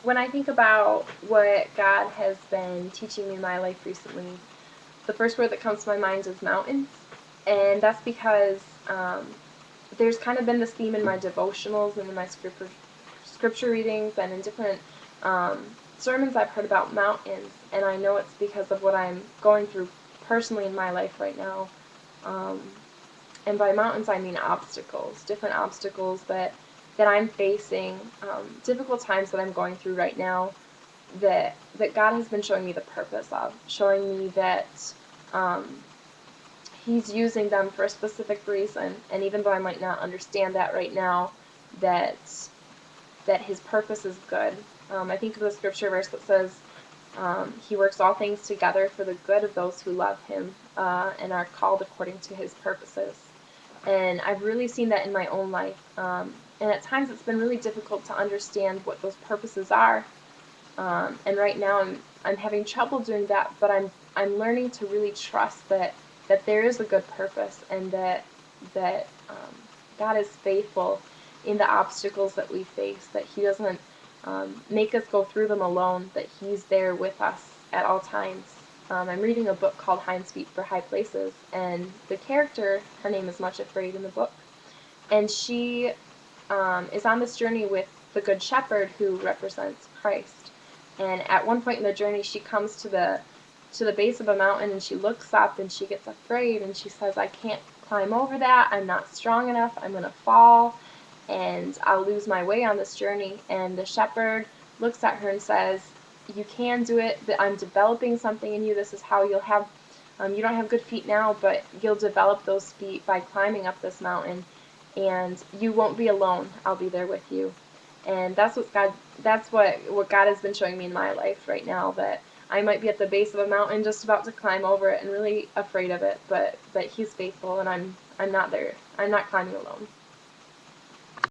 when I think about what God has been teaching me in my life recently, the first word that comes to my mind is mountains. And that's because there's kind of been this theme in my devotionals and in my scripture readings and in different um, sermons I've heard about mountains. And I know it's because of what I'm going through personally in my life right now. Um, and by mountains I mean obstacles, different obstacles that I'm facing, difficult times that I'm going through right now, that God has been showing me the purpose of, showing me that um, He's using them for a specific reason, and even though I might not understand that right now, that that His purpose is good. I think of the scripture verse that says, He works all things together for the good of those who love Him and are called according to His purposes. And I've really seen that in my own life. And at times it's been really difficult to understand what those purposes are. And right now I'm having trouble doing that, but I'm learning to really trust that there is a good purpose, and that God is faithful in the obstacles that we face. That He doesn't make us go through them alone. That He's there with us at all times. I'm reading a book called Hinds Feet for High Places, and the character, her name is Much Afraid in the book, and she is on this journey with the Good Shepherd who represents Christ. And at one point in the journey, she comes to the base of a mountain, and she looks up and she gets afraid, and she says, "I can't climb over that. I'm not strong enough. I'm gonna fall, and I'll lose my way on this journey." And the shepherd looks at her and says, "You can do it. I'm developing something in you. This is how you'll have. You don't have good feet now, but you'll develop those feet by climbing up this mountain, and you won't be alone. I'll be there with you." And that's what God has been showing me in my life right now, that I might be at the base of a mountain just about to climb over it and really afraid of it, but He's faithful, and I'm not there. I'm not climbing alone.